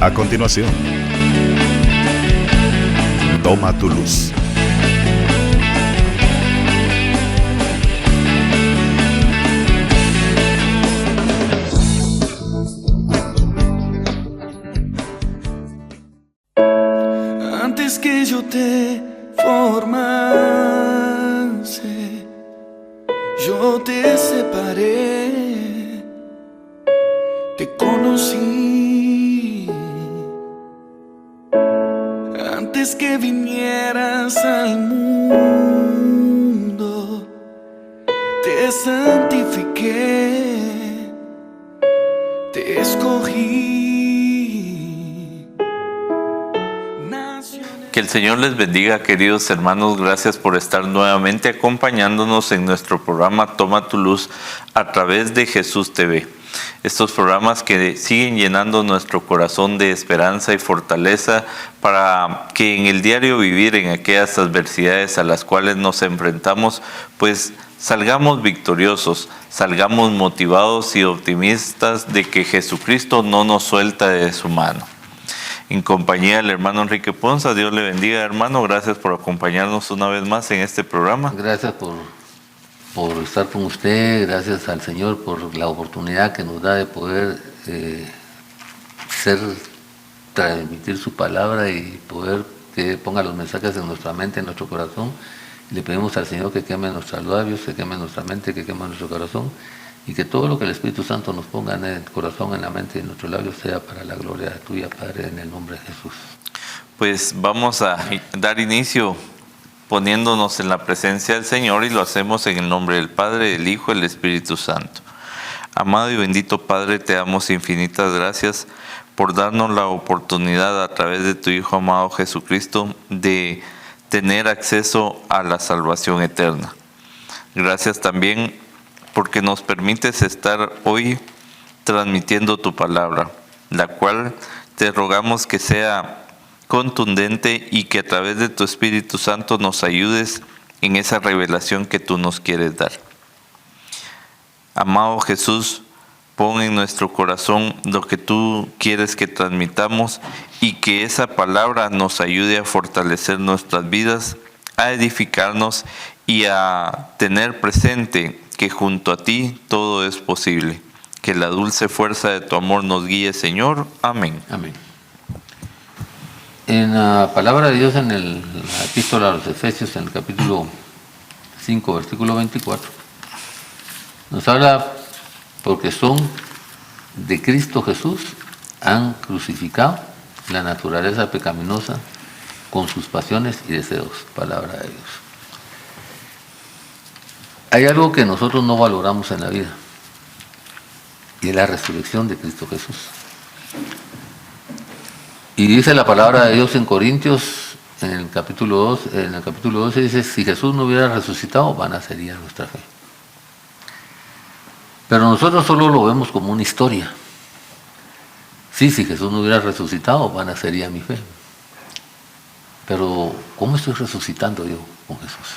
A continuación, Toma tu luz. Antes que yo te formase, yo te separé, te conocí. Antes que vinieras al mundo, te santifiqué, te escogí. Que el Señor les bendiga, queridos hermanos. Gracias por estar nuevamente acompañándonos en nuestro programa Toma tu Luz a través de Jesús TV. Estos programas que siguen llenando nuestro corazón de esperanza y fortaleza para que en el diario vivir, en aquellas adversidades a las cuales nos enfrentamos, pues salgamos victoriosos, salgamos motivados y optimistas de que Jesucristo no nos suelta de su mano. En compañía del hermano Enrique Ponza. Dios le bendiga, hermano. Gracias por acompañarnos una vez más en este programa. Gracias por estar con usted. Gracias al Señor por la oportunidad que nos da de poder transmitir su palabra y poder que ponga los mensajes en nuestra mente, en nuestro corazón. Le pedimos al Señor que queme nuestros labios, que queme nuestra mente, que queme nuestro corazón, y que todo lo que el Espíritu Santo nos ponga en el corazón, en la mente y en nuestros labios sea para la gloria tuya, Padre, en el nombre de Jesús. Pues vamos a dar inicio poniéndonos en la presencia del Señor, y lo hacemos en el nombre del Padre, del Hijo y del Espíritu Santo. Amado y bendito Padre, te damos infinitas gracias por darnos la oportunidad a través de tu Hijo amado Jesucristo de tener acceso a la salvación eterna. Gracias también porque nos permites estar hoy transmitiendo tu palabra, la cual te rogamos que sea contundente y que a través de tu Espíritu Santo nos ayudes en esa revelación que tú nos quieres dar. Amado Jesús, pon en nuestro corazón lo que tú quieres que transmitamos y que esa palabra nos ayude a fortalecer nuestras vidas, a edificarnos y a tener presente que junto a ti todo es posible. Que la dulce fuerza de tu amor nos guíe, Señor. Amén. Amén. En la palabra de Dios, en la epístola a los Efesios, en el capítulo 5, versículo 24, nos habla: porque son de Cristo Jesús, han crucificado la naturaleza pecaminosa con sus pasiones y deseos. Palabra de Dios. Hay algo que nosotros no valoramos en la vida, y es la resurrección de Cristo Jesús. Y dice la palabra de Dios en Corintios, en el capítulo 12 dice: si Jesús no hubiera resucitado, vana sería nuestra fe. Pero nosotros solo lo vemos como una historia. Sí, si Jesús no hubiera resucitado, vana sería mi fe. Pero ¿cómo estoy resucitando yo con Jesús?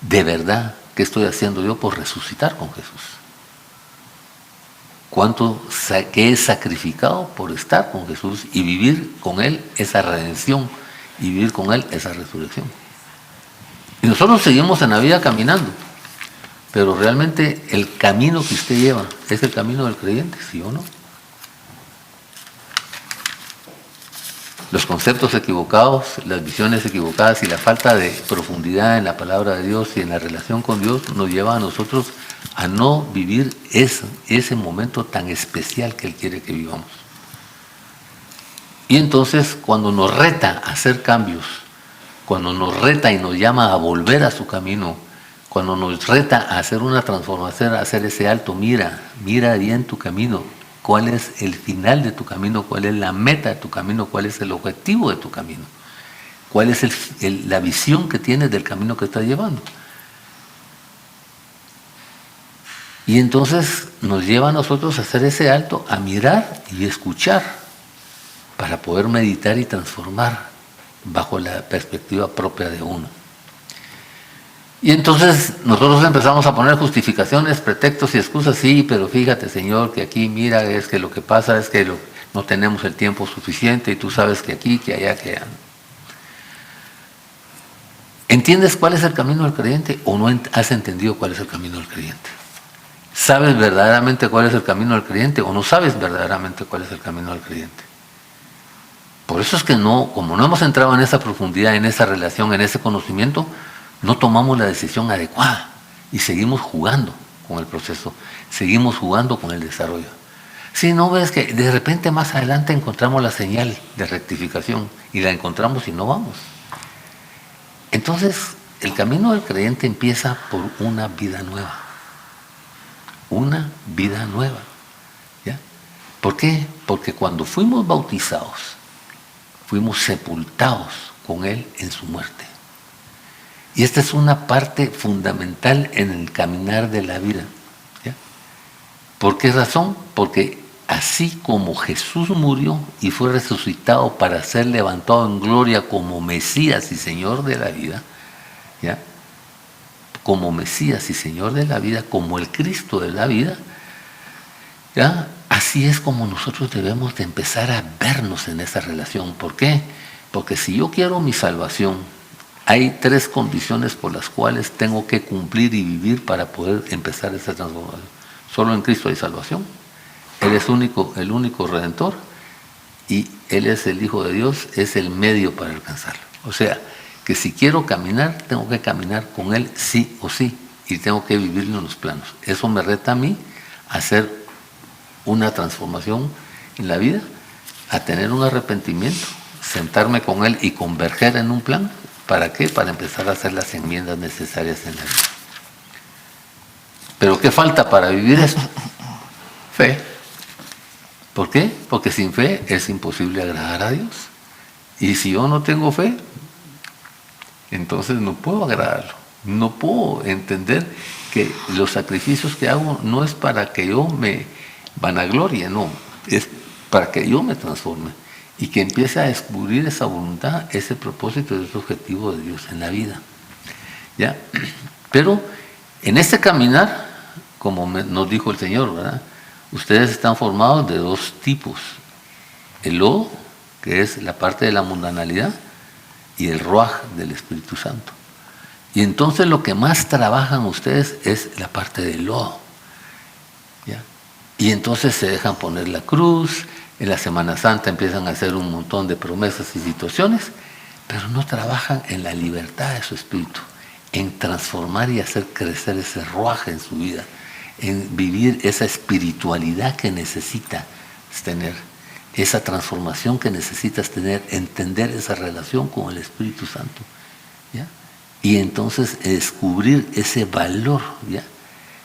¿De verdad qué estoy haciendo yo por resucitar con Jesús? ¿Cuánto que he sacrificado por estar con Jesús y vivir con Él esa redención y vivir con Él esa resurrección? Y nosotros seguimos en la vida caminando, pero realmente el camino que usted lleva es el camino del creyente, ¿sí o no? Los conceptos equivocados, las visiones equivocadas y la falta de profundidad en la palabra de Dios y en la relación con Dios nos lleva a nosotros a no vivir ese momento tan especial que Él quiere que vivamos. Y entonces, cuando nos reta a hacer cambios, cuando nos reta y nos llama a volver a su camino, cuando nos reta a hacer una transformación, a hacer ese alto, mira bien tu camino, cuál es el final de tu camino, cuál es la meta de tu camino, cuál es el objetivo de tu camino, cuál es la visión que tienes del camino que estás llevando. Y entonces nos lleva a nosotros a hacer ese alto, a mirar y escuchar, para poder meditar y transformar bajo la perspectiva propia de uno. Y entonces nosotros empezamos a poner justificaciones, pretextos y excusas. Sí, pero fíjate, Señor, que aquí mira, es que lo que pasa es que no tenemos el tiempo suficiente y tú sabes que aquí, que allá, que allá. ¿Entiendes cuál es el camino del creyente o no has entendido cuál es el camino del creyente? ¿Sabes verdaderamente cuál es el camino del creyente o no sabes verdaderamente cuál es el camino del creyente? Por eso es que no, como no hemos entrado en esa profundidad, en esa relación, en ese conocimiento, no tomamos la decisión adecuada y seguimos jugando con el proceso, seguimos jugando con el desarrollo. Si no ves que de repente más adelante encontramos la señal de rectificación y la encontramos y no vamos. Entonces, el camino del creyente empieza por una vida nueva. Una vida nueva. ¿Ya? ¿Por qué? Porque cuando fuimos bautizados, fuimos sepultados con Él en su muerte. Y esta es una parte fundamental en el caminar de la vida. ¿Ya? ¿Por qué razón? Porque así como Jesús murió y fue resucitado para ser levantado en gloria como Mesías y Señor de la vida, ¿ya? Como Mesías y Señor de la vida, como el Cristo de la vida, ¿ya? Así es como nosotros debemos de empezar a vernos en esa relación. ¿Por qué? Porque si yo quiero mi salvación, hay 3 condiciones por las cuales tengo que cumplir y vivir para poder empezar esa transformación. Solo en Cristo hay salvación. Él es el único Redentor y Él es el Hijo de Dios, es el medio para alcanzarlo. O sea, que si quiero caminar, tengo que caminar con Él sí o sí y tengo que vivirlo en los planos. Eso me reta a mí a hacer una transformación en la vida, a tener un arrepentimiento, sentarme con Él y converger en un plan. ¿Para qué? Para empezar a hacer las enmiendas necesarias en la vida. ¿Pero qué falta para vivir eso? Fe. ¿Por qué? Porque sin fe es imposible agradar a Dios. Y si yo no tengo fe, entonces no puedo agradarlo. No puedo entender que los sacrificios que hago no es para que yo me vanaglorie, no. Es para que yo me transforme y que empiece a descubrir esa voluntad, ese propósito, ese objetivo de Dios en la vida. ¿Ya? Pero en este caminar, como nos dijo el Señor, ¿verdad? Ustedes están formados de 2 tipos. El lodo, que es la parte de la mundanalidad, y el ruaj del Espíritu Santo. Y entonces lo que más trabajan ustedes es la parte del lodo. ¿Ya? Y entonces se dejan poner la cruz, en la Semana Santa empiezan a hacer un montón de promesas y situaciones, pero no trabajan en la libertad de su espíritu, en transformar y hacer crecer ese ruaj en su vida, en vivir esa espiritualidad que necesitas tener, esa transformación que necesitas tener, entender esa relación con el Espíritu Santo, ¿ya? Y entonces descubrir ese valor, ¿ya?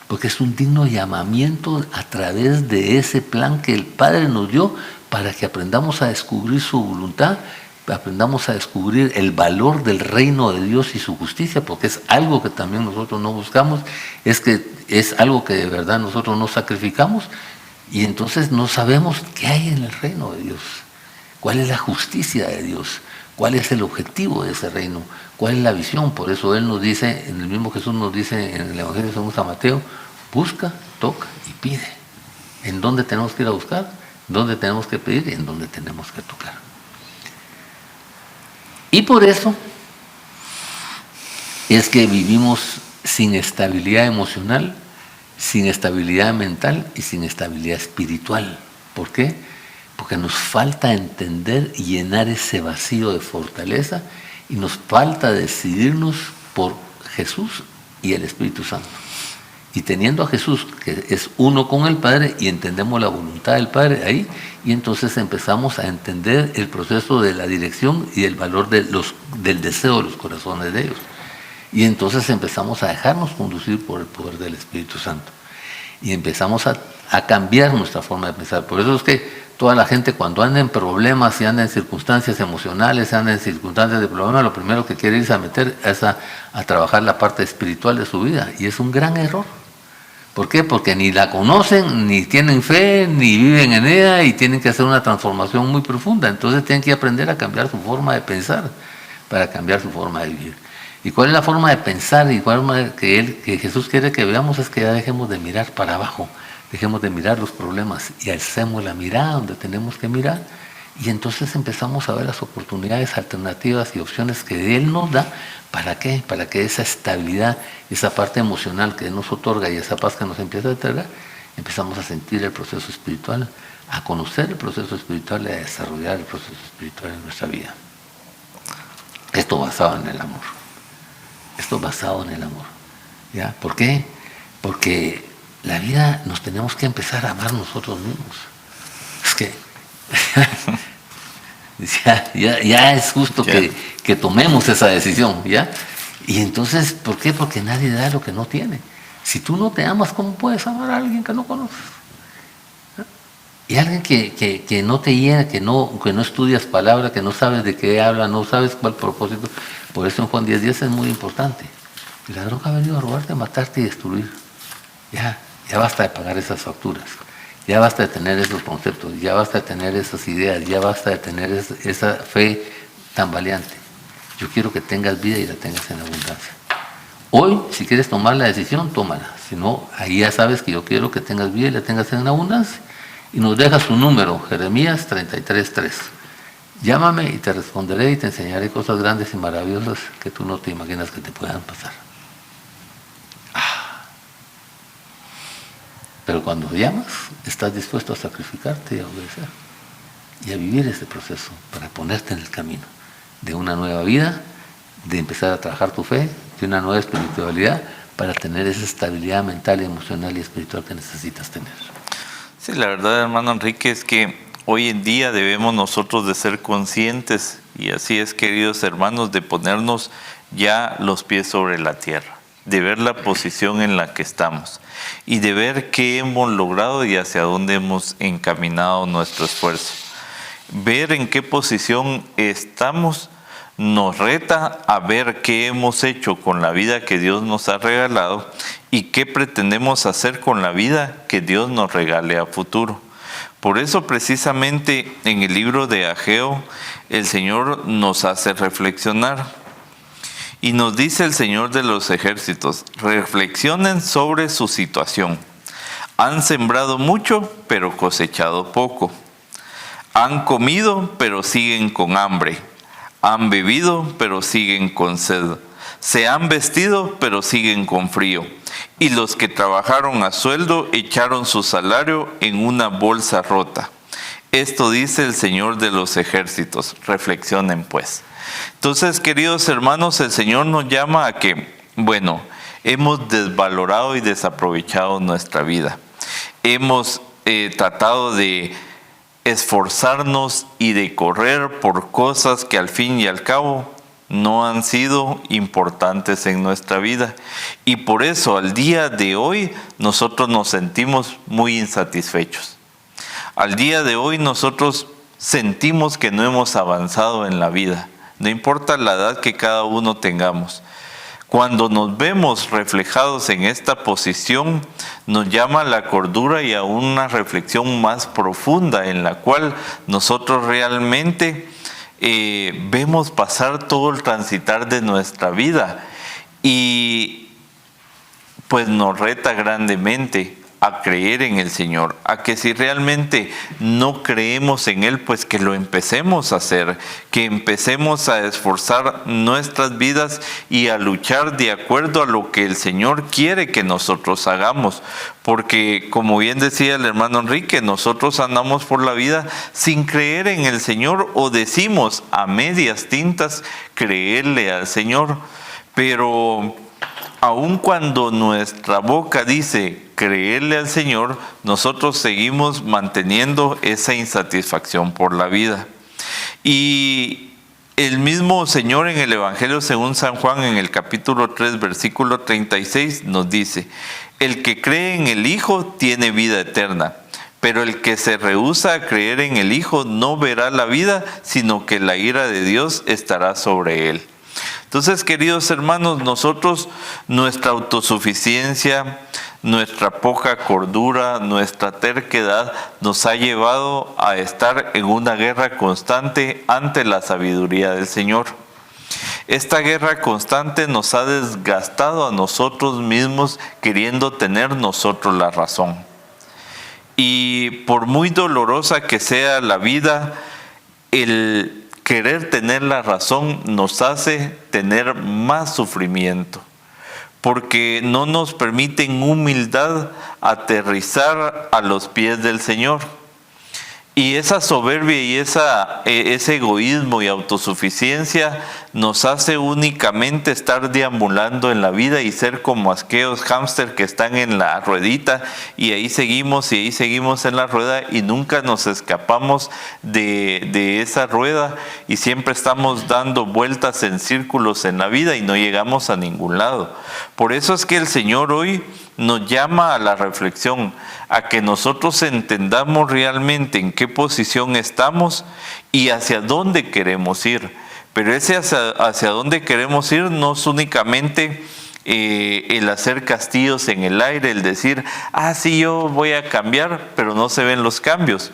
Porque es un digno llamamiento a través de ese plan que el Padre nos dio para que aprendamos a descubrir su voluntad, aprendamos a descubrir el valor del reino de Dios y su justicia, porque es algo que también nosotros no buscamos, es algo que de verdad nosotros no sacrificamos, y entonces no sabemos qué hay en el reino de Dios, cuál es la justicia de Dios, cuál es el objetivo de ese reino, cuál es la visión. Por eso Él nos dice, el mismo Jesús nos dice en el Evangelio según San Mateo, busca, toca y pide. ¿En dónde tenemos que ir a buscar? ¿Dónde tenemos que pedir? Y en dónde tenemos que tocar. Y por eso es que vivimos sin estabilidad emocional, sin estabilidad mental y sin estabilidad espiritual. ¿Por qué? Porque nos falta entender y llenar ese vacío de fortaleza y nos falta decidirnos por Jesús y el Espíritu Santo. Y teniendo a Jesús, que es uno con el Padre, y entendemos la voluntad del Padre ahí, y entonces empezamos a entender el proceso de la dirección y el valor del deseo de los corazones de ellos. Y entonces empezamos a dejarnos conducir por el poder del Espíritu Santo. Y empezamos a cambiar nuestra forma de pensar. Por eso es que toda la gente cuando anda en problemas, si anda en circunstancias emocionales, si anda en circunstancias de problemas, lo primero que quiere irse a meter es a trabajar la parte espiritual de su vida. Y es un gran error. ¿Por qué? Porque ni la conocen, ni tienen fe, ni viven en ella y tienen que hacer una transformación muy profunda. Entonces tienen que aprender a cambiar su forma de pensar para cambiar su forma de vivir. ¿Y cuál es la forma de pensar y cuál es que Jesús quiere que veamos? Es que ya dejemos de mirar para abajo, Dejemos de mirar los problemas y alcemos la mirada donde tenemos que mirar. Y entonces empezamos a ver las oportunidades, alternativas y opciones que Él nos da. ¿Para qué? Para que esa estabilidad, esa parte emocional que Él nos otorga y esa paz que nos empieza a entregar, empezamos a sentir el proceso espiritual, a conocer el proceso espiritual y a desarrollar el proceso espiritual en nuestra vida. Esto basado en el amor. Esto basado en el amor. ¿Ya? ¿Por qué? Porque la vida nos tenemos que empezar a amar nosotros mismos. Es que ya es justo que tomemos esa decisión, ¿ya? Y entonces, ¿por qué? Porque nadie da lo que no tiene. Si tú no te amas, ¿cómo puedes amar a alguien que no conoces? ¿Ya? Y alguien que no te llena, que no estudias palabra, que no sabes de qué habla, no sabes cuál propósito. Por eso en Juan 10:10 es muy importante. El ladrón ha venido a robarte, a matarte y destruir. Ya basta de pagar esas facturas. Ya basta de tener esos conceptos, ya basta de tener esas ideas, ya basta de tener esa fe tambaleante. Yo quiero que tengas vida y la tengas en abundancia. Hoy, si quieres tomar la decisión, tómala. Si no, ahí ya sabes que yo quiero que tengas vida y la tengas en abundancia. Y nos deja su número, Jeremías 33:3. Llámame y te responderé y te enseñaré cosas grandes y maravillosas que tú no te imaginas que te puedan pasar. Pero cuando llamas, estás dispuesto a sacrificarte y a obedecer y a vivir ese proceso para ponerte en el camino de una nueva vida, de empezar a trabajar tu fe, de una nueva espiritualidad, para tener esa estabilidad mental, emocional y espiritual que necesitas tener. Sí, la verdad, hermano Enrique, es que hoy en día debemos nosotros de ser conscientes, y así es, queridos hermanos, de ponernos ya los pies sobre la tierra, de ver la posición en la que estamos y de ver qué hemos logrado y hacia dónde hemos encaminado nuestro esfuerzo. Ver en qué posición estamos nos reta a ver qué hemos hecho con la vida que Dios nos ha regalado y qué pretendemos hacer con la vida que Dios nos regale a futuro. Por eso precisamente en el libro de Ageo el Señor nos hace reflexionar. Y nos dice el Señor de los ejércitos, reflexionen sobre su situación. Han sembrado mucho, pero cosechado poco. Han comido, pero siguen con hambre. Han bebido, pero siguen con sed. Se han vestido, pero siguen con frío. Y los que trabajaron a sueldo echaron su salario en una bolsa rota. Esto dice el Señor de los ejércitos. Reflexionen pues. Entonces, queridos hermanos, el Señor nos llama a que, hemos desvalorado y desaprovechado nuestra vida. Hemos tratado de esforzarnos y de correr por cosas que al fin y al cabo no han sido importantes en nuestra vida. Y por eso, al día de hoy, nosotros nos sentimos muy insatisfechos. Al día de hoy, nosotros sentimos que no hemos avanzado en la vida. No importa la edad que cada uno tengamos. Cuando nos vemos reflejados en esta posición, nos llama a la cordura y a una reflexión más profunda en la cual nosotros realmente vemos pasar todo el transitar de nuestra vida y pues nos reta grandemente a creer en el Señor, a que si realmente no creemos en Él, pues que lo empecemos a hacer, que empecemos a esforzar nuestras vidas y a luchar de acuerdo a lo que el Señor quiere que nosotros hagamos, porque como bien decía el hermano Enrique, nosotros andamos por la vida sin creer en el Señor o decimos a medias tintas creerle al Señor, pero aun cuando nuestra boca dice creerle al Señor, nosotros seguimos manteniendo esa insatisfacción por la vida. Y el mismo Señor en el Evangelio según San Juan, en el capítulo 3, versículo 36, nos dice: el que cree en el Hijo tiene vida eterna, pero el que se rehúsa a creer en el Hijo no verá la vida, sino que la ira de Dios estará sobre él. Entonces, queridos hermanos, nosotros, nuestra autosuficiencia, nuestra poca cordura, nuestra terquedad nos ha llevado a estar en una guerra constante ante la sabiduría del Señor. Esta guerra constante nos ha desgastado a nosotros mismos queriendo tener nosotros la razón. Y por muy dolorosa que sea la vida, el querer tener la razón nos hace tener más sufrimiento, porque no nos permite en humildad aterrizar a los pies del Señor. Y esa soberbia y ese egoísmo y autosuficiencia nos hace únicamente estar deambulando en la vida y ser como aquellos hámster que están en la ruedita y ahí seguimos en la rueda y nunca nos escapamos de esa rueda y siempre estamos dando vueltas en círculos en la vida y no llegamos a ningún lado. Por eso es que el Señor hoy nos llama a la reflexión, a que nosotros entendamos realmente en qué posición estamos y hacia dónde queremos ir. Pero ese hacia dónde queremos ir no es únicamente el hacer castillos en el aire, el decir, sí, yo voy a cambiar, pero no se ven los cambios.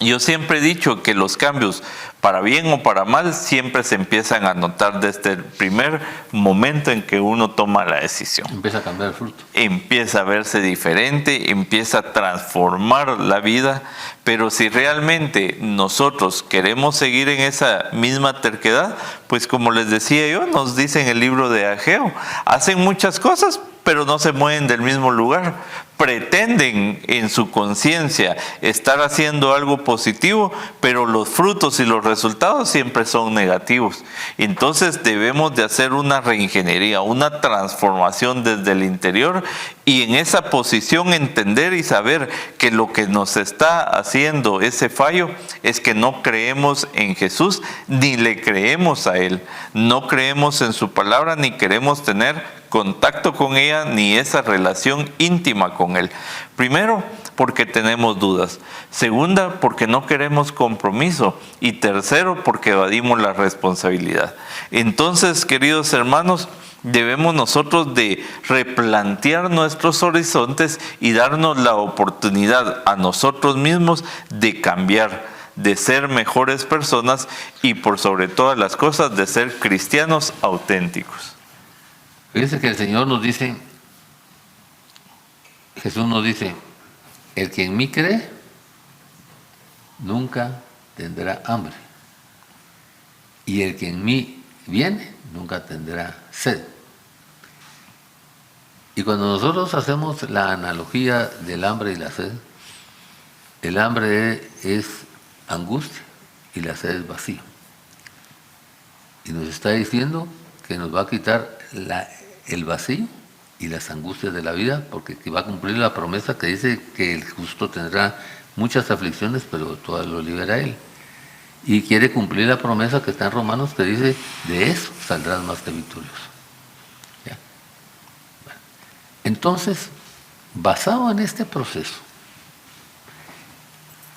Yo siempre he dicho que los cambios, para bien o para mal, siempre se empiezan a notar desde el primer momento en que uno toma la decisión. Empieza a cambiar el fruto. Empieza a verse diferente, empieza a transformar la vida, pero si realmente nosotros queremos seguir en esa misma terquedad, pues como les decía yo, nos dice en el libro de Ageo, hacen muchas cosas, pero no se mueven del mismo lugar. Pretenden en su conciencia estar haciendo algo positivo, pero los frutos y los resultados siempre son negativos. Entonces debemos de hacer una reingeniería, una transformación desde el interior y en esa posición entender y saber que lo que nos está haciendo ese fallo es que no creemos en Jesús ni le creemos a Él. No creemos en su palabra ni queremos tener contacto con ella ni esa relación íntima con Él. Primero, porque tenemos dudas. Segunda, porque no queremos compromiso. Y tercero, porque evadimos la responsabilidad. Entonces, queridos hermanos, debemos nosotros de replantear nuestros horizontes y darnos la oportunidad a nosotros mismos de cambiar, de ser mejores personas y por sobre todas las cosas de ser cristianos auténticos. Fíjense que el Señor nos dice, Jesús nos dice, el que en mí cree, nunca tendrá hambre. Y el que en mí viene, nunca tendrá sed. Y cuando nosotros hacemos la analogía del hambre y la sed, el hambre es angustia y la sed es vacío. Y nos está diciendo que nos va a quitar el vacío y las angustias de la vida, porque va a cumplir la promesa que dice que el justo tendrá muchas aflicciones, pero todas lo libera Él. Y quiere cumplir la promesa que está en Romanos, que dice, de eso saldrás más que victorioso. ¿Ya? Bueno. Entonces, basado en este proceso,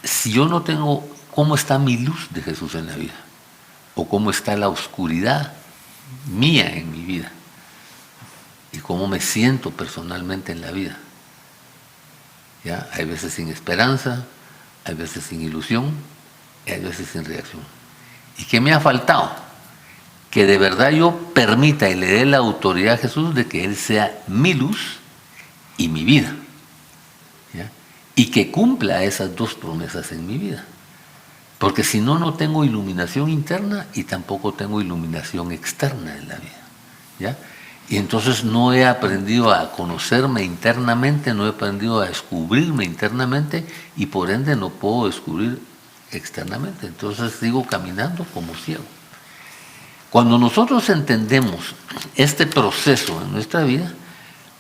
si yo no tengo cómo está mi luz de Jesús en la vida, o cómo está la oscuridad mía en mi vida, y cómo me siento personalmente en la vida. ¿Ya? Hay veces sin esperanza, hay veces sin ilusión, y hay veces sin reacción. ¿Y qué me ha faltado? Que de verdad yo permita y le dé la autoridad a Jesús de que Él sea mi luz y mi vida. ¿Ya? Y que cumpla esas dos promesas en mi vida. Porque si no, no tengo iluminación interna y tampoco tengo iluminación externa en la vida. ¿Ya? Y entonces no he aprendido a conocerme internamente, no he aprendido a descubrirme internamente y por ende no puedo descubrir externamente. Entonces sigo caminando como ciego. Cuando nosotros entendemos este proceso en nuestra vida,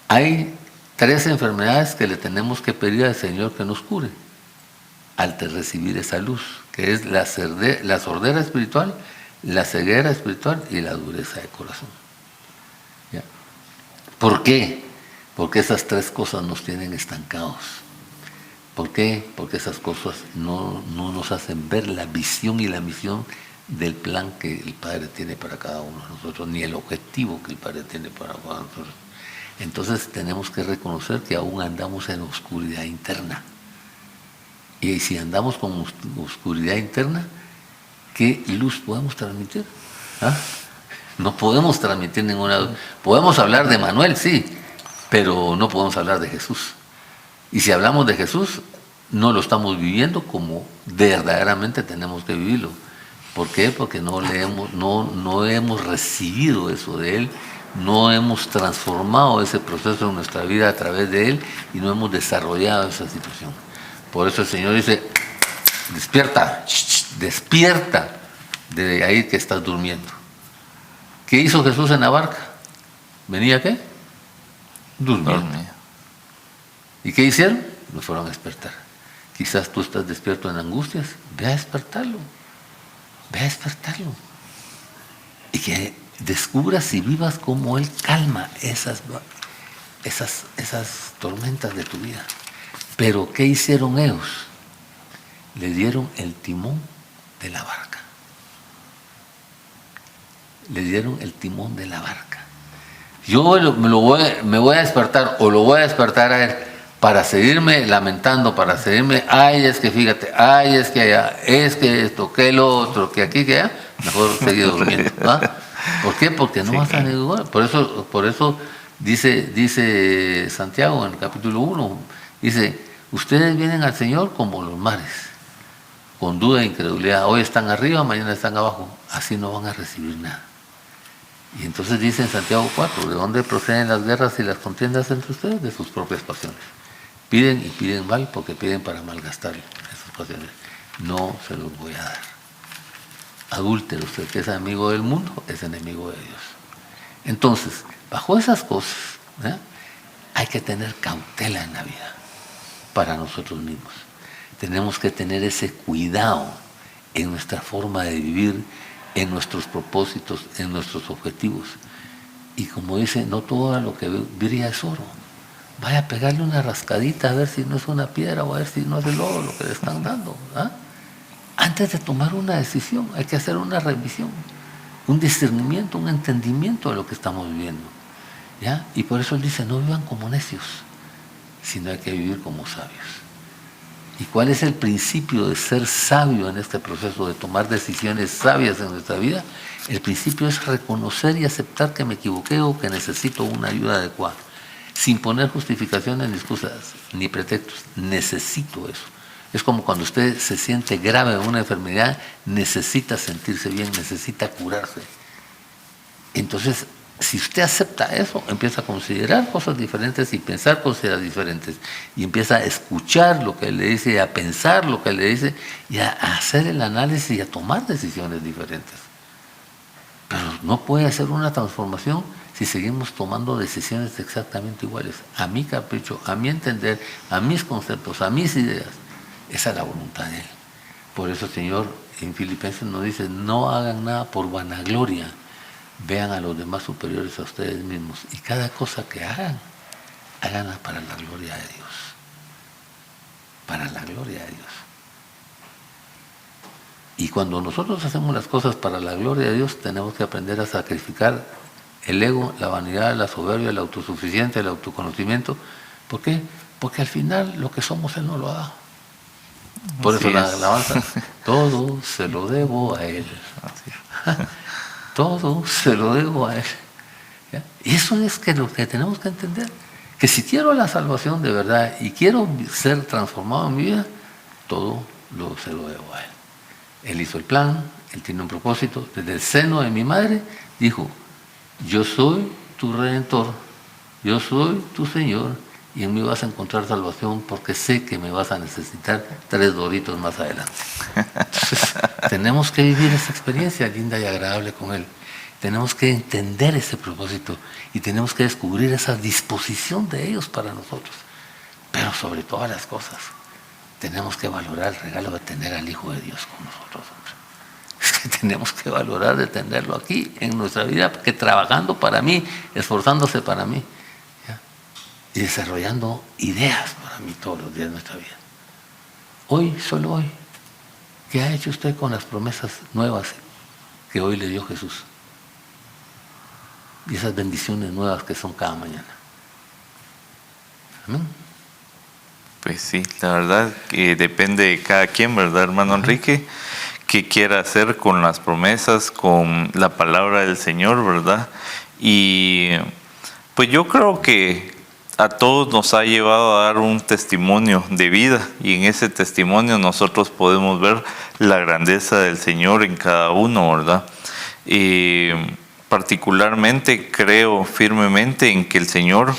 hay 3 enfermedades que le tenemos que pedir al Señor que nos cure al recibir esa luz, que es la sordera espiritual, la ceguera espiritual y la dureza de corazón. ¿Ya? ¿Por qué? Porque esas 3 cosas nos tienen estancados. ¿Por qué? Porque esas cosas no nos hacen ver la visión y la misión del plan que el Padre tiene para cada uno de nosotros, ni el objetivo que el Padre tiene para cada uno de nosotros. Entonces tenemos que reconocer que aún andamos en oscuridad interna. Y si andamos con oscuridad interna, ¿qué luz podemos transmitir? ¿Ah? No podemos transmitir ninguna luz. Podemos hablar de Manuel, sí, pero no podemos hablar de Jesús. Y si hablamos de Jesús, no lo estamos viviendo como verdaderamente tenemos que vivirlo. ¿Por qué? Porque no hemos recibido eso de Él, no hemos transformado ese proceso en nuestra vida a través de Él y no hemos desarrollado esa situación. Por eso el Señor dice, despierta, despierta de ahí que estás durmiendo. ¿Qué hizo Jesús en la barca? ¿Venía qué? Durmiendo. ¿Y qué hicieron? Lo fueron a despertar. Quizás tú estás despierto en angustias, ve a despertarlo. Ve a despertarlo. Y que descubras y vivas cómo Él calma esas tormentas de tu vida. Pero ¿qué hicieron ellos? Le dieron el timón de la barca. Le dieron el timón de la barca. Yo me voy a despertar o lo voy a despertar a Él para seguirme lamentando, para seguirme, ay, es que fíjate, ay, es que allá, es que esto, que lo otro, que aquí, que allá, mejor seguir durmiendo, ¿va? ¿Por qué? Porque no vas a negar. Por eso dice Santiago en el capítulo 1, dice, ustedes vienen al Señor como los mares, con duda e incredulidad, hoy están arriba, mañana están abajo, así no van a recibir nada. Y entonces dice en Santiago 4, ¿de dónde proceden las guerras y las contiendas entre ustedes? De sus propias pasiones. Piden y piden mal porque piden para malgastarlo, esas pasiones. No se los voy a dar. Adúltero, usted que es amigo del mundo, es enemigo de Dios. Entonces, bajo esas cosas, hay que tener cautela en la vida para nosotros mismos. Tenemos que tener ese cuidado en nuestra forma de vivir, en nuestros propósitos, en nuestros objetivos. Y como dice, no todo lo que brilla es oro. Vaya a pegarle una rascadita a ver si no es una piedra o a ver si no es el oro lo que le están dando. Antes de tomar una decisión hay que hacer una revisión, un discernimiento, un entendimiento de lo que estamos viviendo. ¿Ya? Y por eso Él dice, no vivan como necios, sino hay que vivir como sabios. ¿Y cuál es el principio de ser sabio en este proceso de tomar decisiones sabias en nuestra vida? El principio es reconocer y aceptar que me equivoqué o que necesito una ayuda adecuada, sin poner justificaciones ni excusas ni pretextos. Necesito eso. Es como cuando usted se siente grave en una enfermedad, necesita sentirse bien, necesita curarse. Entonces, si usted acepta eso, empieza a considerar cosas diferentes y pensar cosas diferentes. Y empieza a escuchar lo que Él le dice, a pensar lo que Él le dice y a hacer el análisis y a tomar decisiones diferentes. Pero no puede hacer una transformación si seguimos tomando decisiones exactamente iguales. A mi capricho, a mi entender, a mis conceptos, a mis ideas. Esa es la voluntad de Él. Por eso el Señor en Filipenses nos dice, no hagan nada por vanagloria. Vean a los demás superiores a ustedes mismos. Y cada cosa que hagan, háganla para la gloria de Dios. Para la gloria de Dios. Y cuando nosotros hacemos las cosas para la gloria de Dios, tenemos que aprender a sacrificar el ego, la vanidad, la soberbia, la autosuficiencia, el autoconocimiento. ¿Por qué? Porque al final lo que somos Él nos lo ha dado. Por eso la alabanza, todo se lo debo a Él. Todo se lo debo a Él. ¿Ya? Y eso es lo que tenemos que entender. Que si quiero la salvación de verdad y quiero ser transformado en mi vida, todo se lo debo a Él. Él hizo el plan, Él tiene un propósito. Desde el seno de mi madre dijo, yo soy tu Redentor, yo soy tu Señor, y en mí vas a encontrar salvación porque sé que me vas a necesitar 3 doritos más adelante. Entonces, tenemos que vivir esa experiencia linda y agradable con Él. Tenemos que entender ese propósito y tenemos que descubrir esa disposición de ellos para nosotros. Pero sobre todas las cosas, tenemos que valorar el regalo de tener al Hijo de Dios con nosotros. Es que tenemos que valorar de tenerlo aquí en nuestra vida, porque trabajando para mí, esforzándose para mí, ¿ya? Y desarrollando ideas para mí todos los días de nuestra vida. Hoy, solo hoy, ¿qué ha hecho usted con las promesas nuevas que hoy le dio Jesús? Y esas bendiciones nuevas que son cada mañana. Amén. Pues sí, la verdad que depende de cada quien, ¿verdad, hermano Enrique? ¿Qué quiera hacer con las promesas, con la palabra del Señor, verdad? Y pues yo creo que a todos nos ha llevado a dar un testimonio de vida, y en ese testimonio nosotros podemos ver la grandeza del Señor en cada uno, ¿verdad? Y particularmente creo firmemente en que el Señor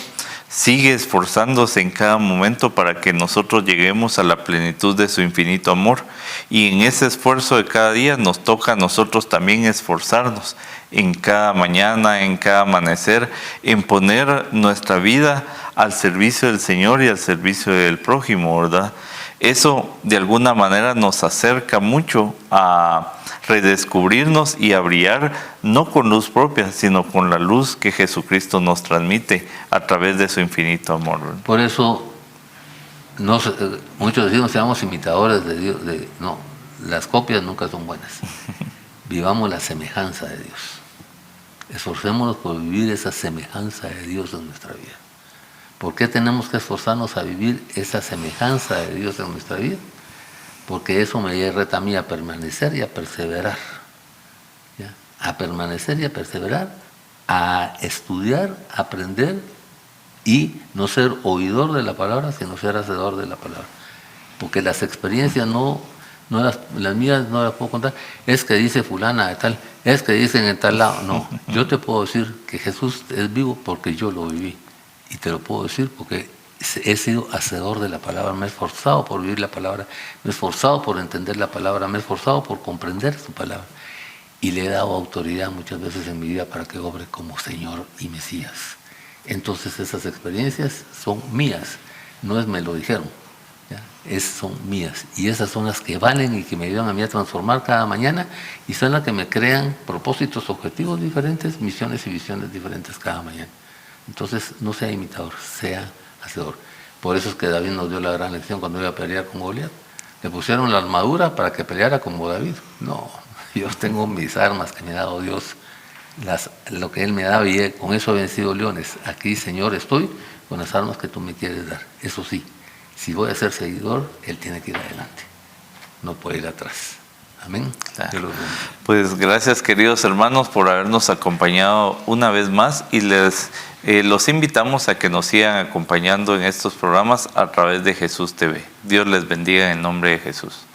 sigue esforzándose en cada momento para que nosotros lleguemos a la plenitud de su infinito amor, y en ese esfuerzo de cada día nos toca a nosotros también esforzarnos en cada mañana, en cada amanecer, en poner nuestra vida al servicio del Señor y al servicio del prójimo, ¿verdad? Eso de alguna manera nos acerca mucho a redescubrirnos y a brillar, no con luz propia, sino con la luz que Jesucristo nos transmite a través de su infinito amor, ¿verdad? Por eso, muchos decimos seamos imitadores de Dios. No, las copias nunca son buenas. Vivamos la semejanza de Dios. Esforcémonos por vivir esa semejanza de Dios en nuestra vida. ¿Por qué tenemos que esforzarnos a vivir esa semejanza de Dios en nuestra vida? Porque eso me reta a mí a permanecer y a perseverar. ¿Ya? A permanecer y a perseverar, a estudiar, a aprender y no ser oidor de la palabra, sino ser hacedor de la palabra. Porque las experiencias las mías no las puedo contar. Es que dice fulana de tal, es que dicen en tal lado. No, yo te puedo decir que Jesús es vivo porque yo lo viví. Y te lo puedo decir porque he sido hacedor de la palabra, me he esforzado por vivir la palabra, me he esforzado por entender la palabra, me he esforzado por comprender su palabra. Y le he dado autoridad muchas veces en mi vida para que obre como Señor y Mesías. Entonces esas experiencias son mías, no es me lo dijeron, ¿ya? Son mías. Y esas son las que valen y que me ayudan a mí a transformar cada mañana, y son las que me crean propósitos, objetivos diferentes, misiones y visiones diferentes cada mañana. Entonces no sea imitador, sea hacedor. Por eso es que David nos dio la gran lección cuando iba a pelear con Goliat. Le pusieron la armadura para que peleara como David. No, yo tengo mis armas que me ha dado Dios, lo que Él me da, y con eso he vencido leones. Aquí, Señor, estoy con las armas que tú me quieres dar. Eso sí, si voy a ser seguidor, Él tiene que ir adelante, no puede ir atrás. Amén. Claro. Pues gracias, queridos hermanos, por habernos acompañado una vez más, y los invitamos a que nos sigan acompañando en estos programas a través de Jesús TV. Dios les bendiga en el nombre de Jesús.